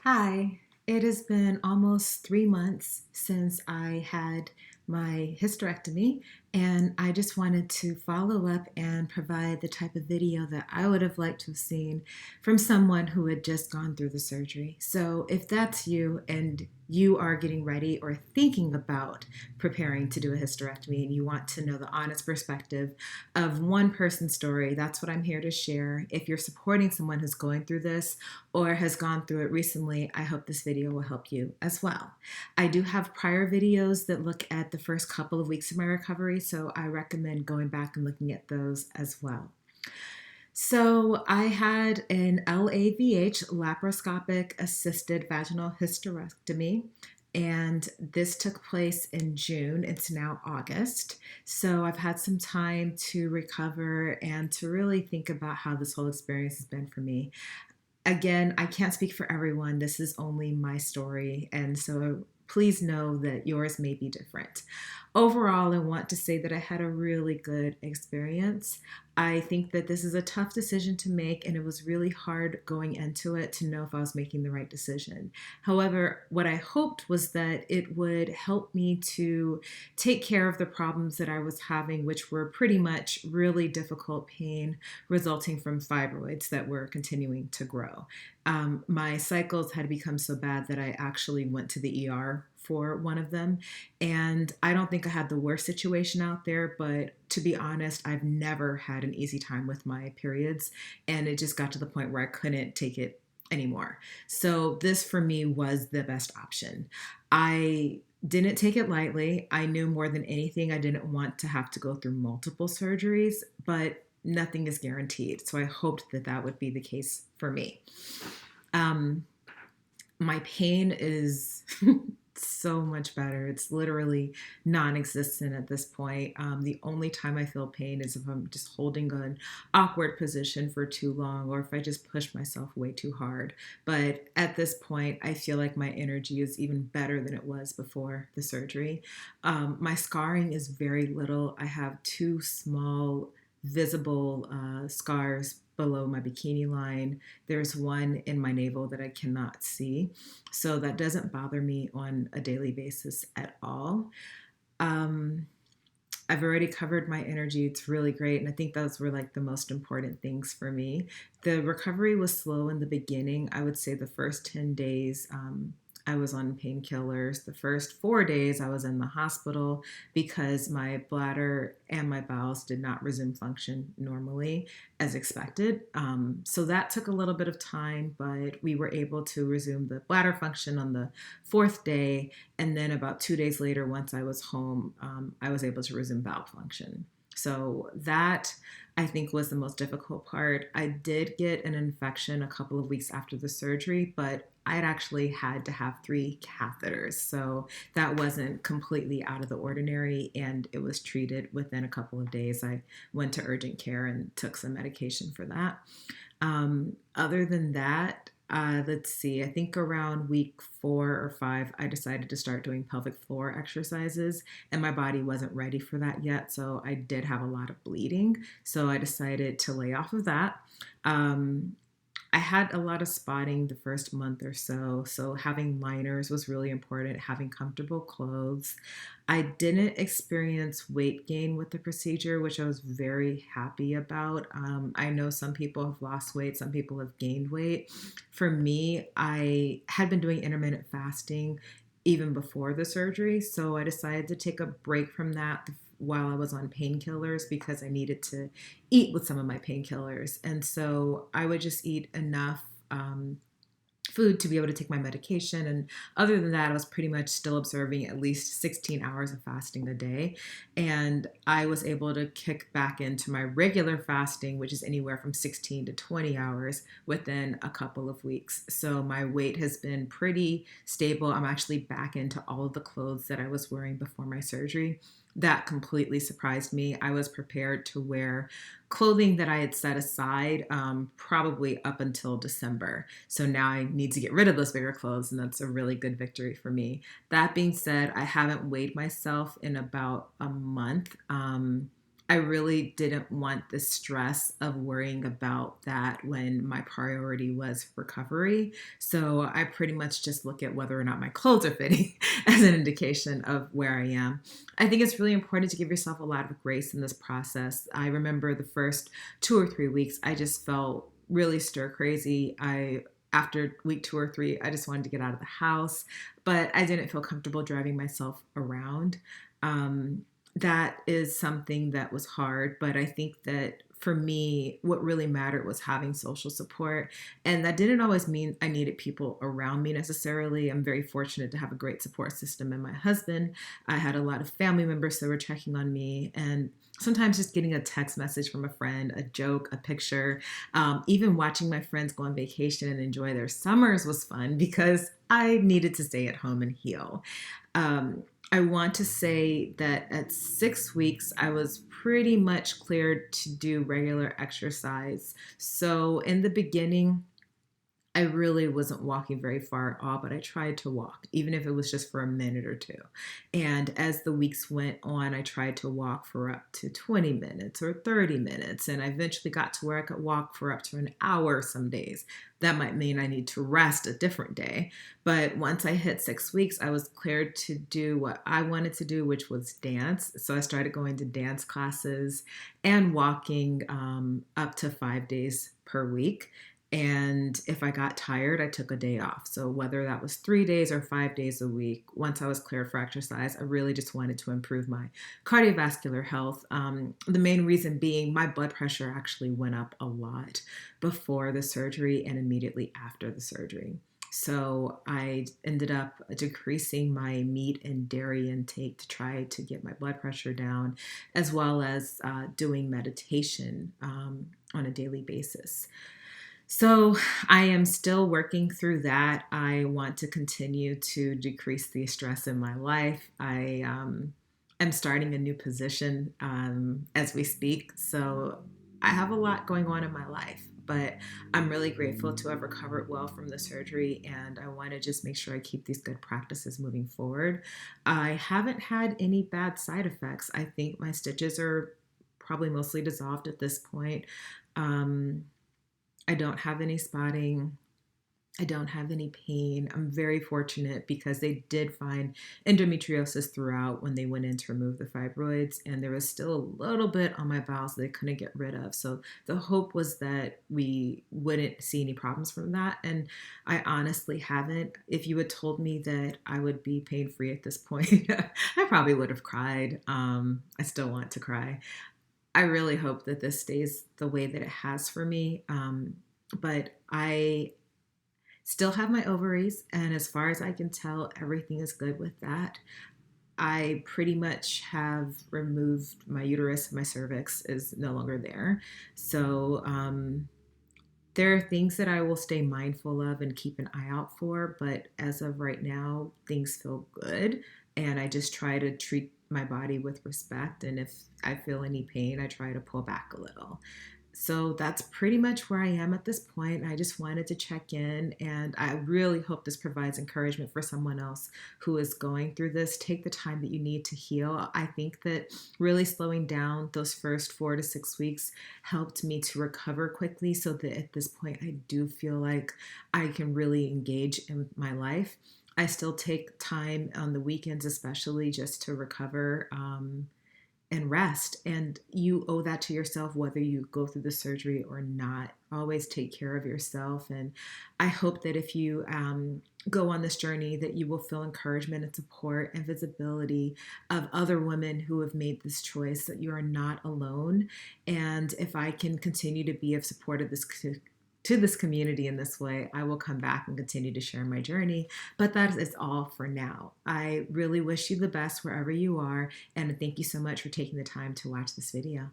Hi, it has been almost 3 months since I had my hysterectomy, and I just wanted to follow up and provide the type of video that I would have liked to have seen from someone who had just gone through the surgery. So, if that's you and you are getting ready or thinking about preparing to do a hysterectomy and you want to know the honest perspective of one person's story, that's what I'm here to share. If you're supporting someone who's going through this, or has gone through it recently, I hope this video will help you as well. I do have prior videos that look at the first couple of weeks of my recovery, so I recommend going back and looking at those as well. So I had an LAVH, laparoscopic assisted vaginal hysterectomy, and this took place in June. It's now August. So I've had some time to recover and to really think about how this whole experience has been for me. Again, I can't speak for everyone. This is only my story. And so please know that yours may be different. Overall, I want to say that I had a really good experience. I think that this is a tough decision to make, and it was really hard going into it to know if I was making the right decision. However, what I hoped was that it would help me to take care of the problems that I was having, which were pretty much really difficult pain resulting from fibroids that were continuing to grow. My cycles had become so bad that I actually went to the ER for one of them. And I don't think I had the worst situation out there, but to be honest, I've never had an easy time with my periods. And it just got to the point where I couldn't take it anymore. So this for me was the best option. I didn't take it lightly. I knew more than anything I didn't want to have to go through multiple surgeries, but nothing is guaranteed. So I hoped that that would be the case for me. Um, my pain is so much better. It's literally non-existent at this point. The only time I feel pain is if I'm just holding an awkward position for too long or if I just push myself way too hard. But at this point, I feel like my energy is even better than it was before the surgery. My scarring is very little. I have two small visible scars below my bikini line. There's one in my navel that I cannot see. So that doesn't bother me on a daily basis at all. Um, I've already covered my energy. It's really great. And I think those were like the most important things for me. The recovery was slow in the beginning. I would say the first 10 days, I was on painkillers. The first 4 days, I was in the hospital because my bladder and my bowels did not resume function normally as expected. So that took a little bit of time, but we were able to resume the bladder function on the fourth day. And then about 2 days later, once I was home, I was able to resume bowel function. So that I think was the most difficult part. I did get an infection a couple of weeks after the surgery, but I had actually had to have 3 catheters. So that wasn't completely out of the ordinary, and it was treated within a couple of days. I went to urgent care and took some medication for that. Other than that, let's see, I think around week 4 or 5, I decided to start doing pelvic floor exercises, and my body wasn't ready for that yet. So I did have a lot of bleeding. So I decided to lay off of that. Um, I had a lot of spotting the first month or so, so having liners was really important, having comfortable clothes. I didn't experience weight gain with the procedure, which I was very happy about. I know some people have lost weight, some people have gained weight. For me, I had been doing intermittent fasting even before the surgery, so I decided to take a break from that while I was on painkillers because I needed to eat with some of my painkillers. And so I would just eat enough food to be able to take my medication. And other than that, I was pretty much still observing at least 16 hours of fasting a day. And I was able to kick back into my regular fasting, which is anywhere from 16 to 20 hours within a couple of weeks. So my weight has been pretty stable. I'm actually back into all of the clothes that I was wearing before my surgery. That completely surprised me. I was prepared to wear clothing that I had set aside probably up until December. So now I need to get rid of those bigger clothes, and that's a really good victory for me. That being said, I haven't weighed myself in about a month. I really didn't want the stress of worrying about that when my priority was recovery. So I pretty much just look at whether or not my clothes are fitting as an indication of where I am. I think it's really important to give yourself a lot of grace in this process. I remember the first 2 or 3 weeks, I just felt really stir crazy. After week 2 or 3, I just wanted to get out of the house, but I didn't feel comfortable driving myself around. Um, that is something that was hard, but I think that for me, what really mattered was having social support. And that didn't always mean I needed people around me necessarily. I'm very fortunate to have a great support system in my husband. I had a lot of family members that were checking on me, and sometimes just getting a text message from a friend, a joke, a picture, even watching my friends go on vacation and enjoy their summers was fun because I needed to stay at home and heal. Um, I want to say that at 6 weeks, I was pretty much cleared to do regular exercise. So in the beginning, I really wasn't walking very far at all, but I tried to walk, even if it was just for a minute or two. And as the weeks went on, I tried to walk for up to 20 minutes or 30 minutes. And I eventually got to where I could walk for up to an hour some days. That might mean I need to rest a different day. But once I hit 6 weeks, I was cleared to do what I wanted to do, which was dance. So I started going to dance classes and walking up to 5 days per week. And if I got tired, I took a day off. So whether that was 3 days or 5 days a week, once I was cleared for exercise, I really just wanted to improve my cardiovascular health. The main reason being my blood pressure actually went up a lot before the surgery and immediately after the surgery. So I ended up decreasing my meat and dairy intake to try to get my blood pressure down, as well as doing meditation on a daily basis. So I am still working through that. I want to continue to decrease the stress in my life. I am starting a new position as we speak. So I have a lot going on in my life, but I'm really grateful to have recovered well from the surgery. And I want to just make sure I keep these good practices moving forward. I haven't had any bad side effects. I think my stitches are probably mostly dissolved at this point. Um, I don't have any spotting. I don't have any pain. I'm very fortunate because they did find endometriosis throughout when they went in to remove the fibroids, and there was still a little bit on my bowels that they couldn't get rid of. So the hope was that we wouldn't see any problems from that. And I honestly haven't. If you had told me that I would be pain free at this point, I probably would have cried. I still want to cry. I really hope that this stays the way that it has for me. But I still have my ovaries, and as far as I can tell, everything is good with that. I pretty much have removed my uterus, my cervix is no longer there. So there are things that I will stay mindful of and keep an eye out for, but as of right now, things feel good. And I just try to treat my body with respect. And if I feel any pain, I try to pull back a little. So that's pretty much where I am at this point. I just wanted to check in, and I really hope this provides encouragement for someone else who is going through this. Take the time that you need to heal. I think that really slowing down those first 4 to 6 weeks helped me to recover quickly so that at this point I do feel like I can really engage in my life. I still take time on the weekends, especially just to recover. And rest. And you owe that to yourself, whether you go through the surgery or not. Always take care of yourself. And I hope that if you go on this journey, that you will feel encouragement and support and visibility of other women who have made this choice, that you are not alone. And if I can continue to be of support of this to this community in this way, I will come back and continue to share my journey. But that is all for now. I really wish you the best wherever you are, and thank you so much for taking the time to watch this video.